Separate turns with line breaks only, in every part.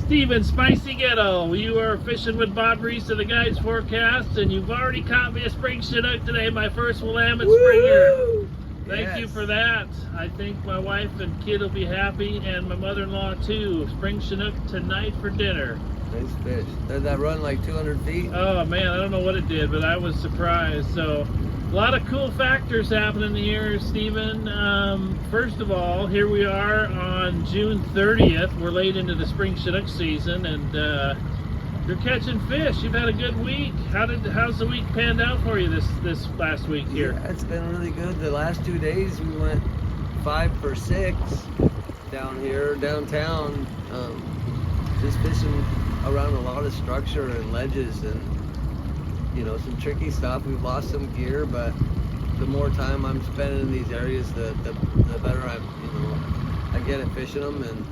Steven Spicy Ghetto, you are fishing with Bob Reese of the Guides Forecast, and you've already caught me a spring Chinook today, my first Willamette Springer. Thank you for that. I think my wife and kid will be happy, and my mother-in-law too. Spring Chinook tonight for dinner.
Nice fish. Did that run like 200 feet?
Oh man, I don't know what it did, but I was surprised. So a lot of cool factors happening here, Stephen. First of all, here we are on June 30th. We're late into the spring Chinook season, and you're catching fish. You've had a good week. How's the week panned out for you this last week here?
Yeah, it's been really good. The last 2 days we went 5 for 6 down here, downtown, just fishing around a lot of structure and ledges and some tricky stuff. We've lost some gear, but the more time I'm spending in these areas, the better I get at fishing them, and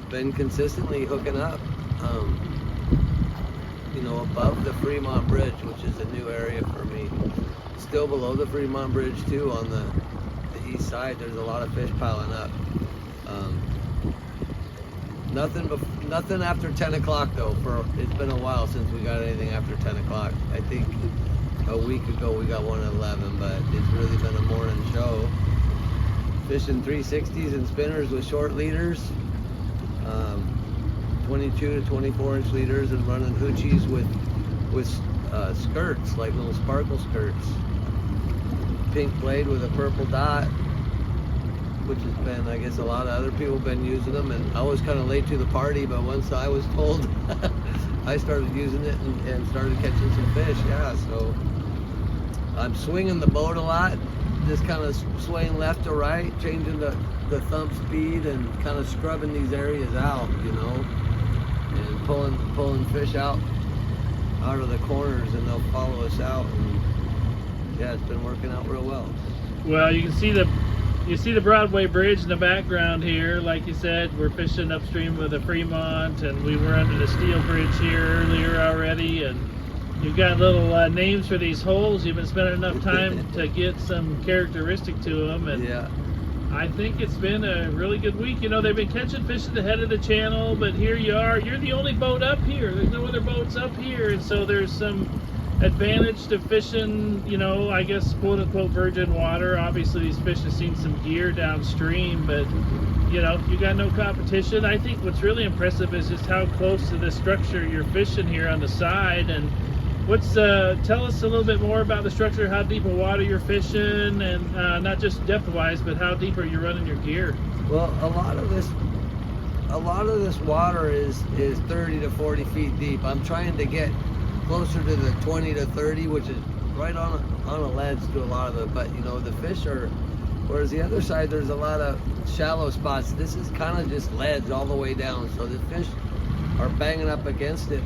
been consistently hooking up. Above the Fremont Bridge, which is a new area for me. Still below the Fremont Bridge too, on the east side, there's a lot of fish piling up. Nothing after 10 o'clock though. It's been a while since we got anything after 10 o'clock. I think a week ago we got one at 11, but it's really been a morning show. Fishing 360s and spinners with short leaders, 22 to 24 inch leaders, and running hoochies with skirts, like little sparkle skirts. Pink blade with a purple dot, which has been, I guess a lot of other people have been using them, and I was kind of late to the party, but once I was told, I started using it and started catching some fish. Yeah, so I'm swinging the boat a lot, just kind of swaying left to right, changing the thump speed, and kind of scrubbing these areas out, and pulling fish out of the corners, and they'll follow us out, and yeah, it's been working out real well.
Well, you see the Broadway Bridge in the background here. Like you said, we're fishing upstream with the Fremont, and we were under the Steel Bridge here earlier already, and you've got little names for these holes. You've been spending enough time to get some characteristic to them, and
yeah, I
think it's been a really good week. They've been catching fish at the head of the channel, but here you are. You're the only boat up here. There's no other boats up here, and so there's some advantage to fishing, I guess, quote unquote virgin water. Obviously these fish have seen some gear downstream, but you got no competition. I think what's really impressive is just how close to the structure you're fishing here on the side. And tell us a little bit more about the structure, how deep of water you're fishing, and not just depth wise, but how deep are you running your gear?
Well, a lot of this water is 30 to 40 feet deep. I'm trying to get closer to the 20 to 30, which is right on a ledge to a lot of it, but the fish are, whereas the other side there's a lot of shallow spots. This is kind of just ledge all the way down, so the fish are banging up against it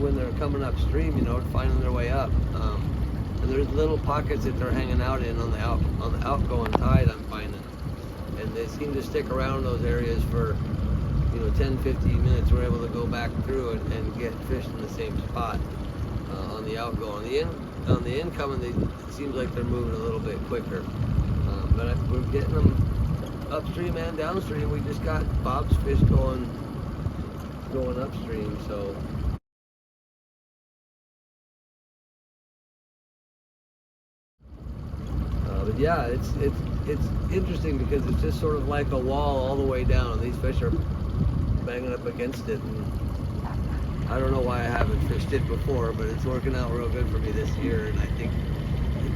when they're coming upstream, finding their way up, and there's little pockets that they're hanging out in on the outgoing tide, I'm finding, and they seem to stick around those areas for 10, 15 minutes. We're able to go back through and get fish in the same spot on the outgoing. On the incoming, it seems like they're moving a little bit quicker. But we're getting them upstream and downstream. We just got Bob's fish going upstream, so. But yeah, it's interesting because it's just sort of like a wall all the way down. These fish are banging up against it, and I don't know why I haven't fished it before, but it's working out real good for me this year. And I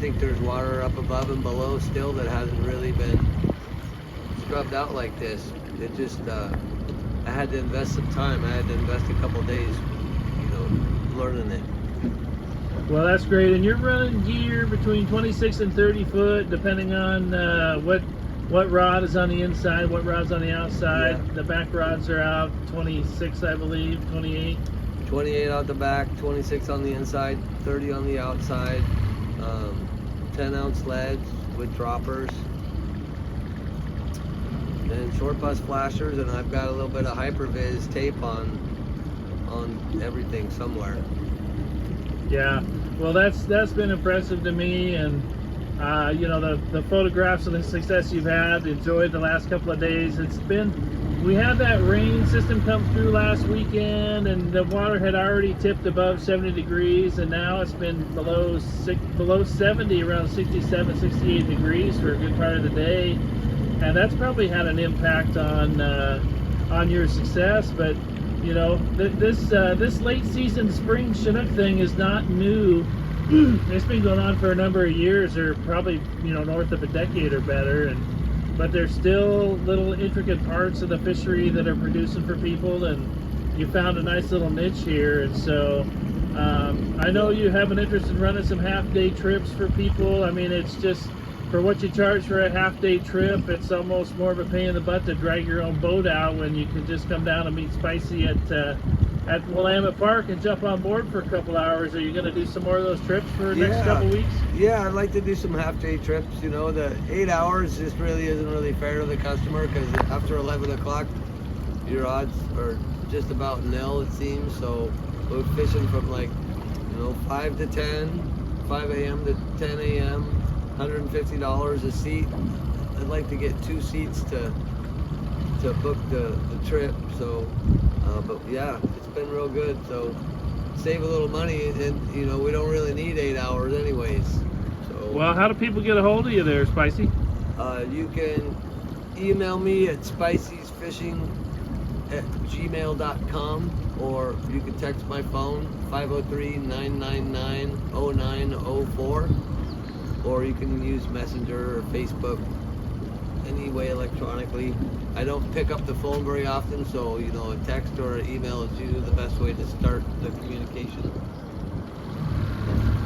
think there's water up above and below still that hasn't really been scrubbed out like this. It just I had to invest some time. I had to invest a couple days, learning it.
Well, that's great. And you're running gear between 26 and 30 foot, depending on what rod is on the inside, what rod's on the outside. Yeah. The back rods are out 26, I believe, 28.
28 out the back, 26 on the inside, 30 on the outside. 10-ounce leads with droppers. And short bus flashers, and I've got a little bit of Hypervis tape on everything somewhere.
Yeah, well, that's been impressive to me, and the photographs of the success you've had. Enjoyed the last couple of days. It's been we had that rain system come through last weekend, and the water had already tipped above 70 degrees, and now it's been below 70, around 67, 68 degrees for a good part of the day, and that's probably had an impact on your success. But you know, this late season spring Chinook thing is not new. It's been going on for a number of years, or probably, you know, north of a decade or better, but there's still little intricate parts of the fishery that are producing for people, and you found a nice little niche here. And so I know you have an interest in running some half-day trips for people. I mean, it's just, for what you charge for a half-day trip, it's almost more of a pain in the butt to drag your own boat out when you can just come down and meet Spicy at Willamette Park and jump on board for a couple hours. Are you going to do some more of those trips for the next couple weeks?
Yeah, I'd like to do some half-day trips. You know, the 8 hours just really isn't really fair to the customer, because after 11 o'clock, your odds are just about nil, it seems. So we're fishing from, like, you know, 5 to 10, 5 a.m. to 10 a.m., $150 a seat. I'd like to get 2 seats to book the trip. So, but yeah, it's been real good. So save a little money, and you know, we don't really need 8 hours anyways. So,
well, how do people get a hold of you there, Spicy?
You can email me at spicysfishing@gmail.com, or you can text my phone 503-999-0904, or you can use Messenger or Facebook, any way electronically. I don't pick up the phone very often, so you know, a text or an email is usually the best way to start the communication.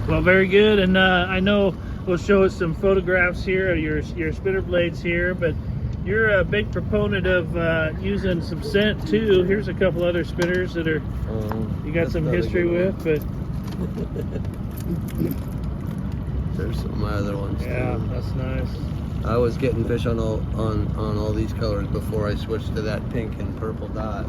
Well, very good. And I know we'll show us some photographs here of your spinner blades here, but you're a big proponent of using some scent too. Here's a couple other spinners that are you got some history with, but
there's some of my other ones
yeah,
too.
that's nice.
I was getting fish on all these colors before I switched to that pink and purple dot.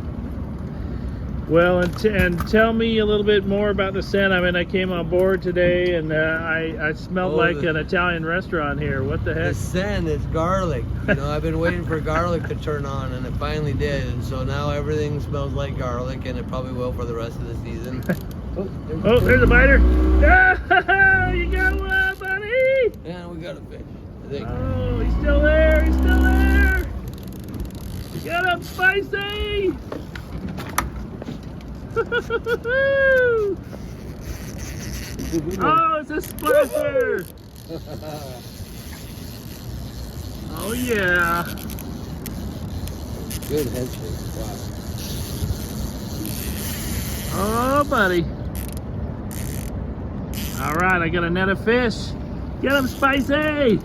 Well, and tell me a little bit more about the scent. I mean, I came on board today, and I smelled like an Italian restaurant here. What the heck?
The scent is garlic. You know, I've been waiting for garlic to turn on, and it finally did. And so now everything smells like garlic, and it probably will for the rest of the season.
Oh, there's a biter. Ah, you got one, buddy.
And we got a fish, I think.
Oh, he's still there. He's still there. Get him, Spicy. Oh, it's a splasher. Oh, yeah.
Good head shake. Wow.
Oh, buddy. All right, I got a net of fish. Get him, Spicy.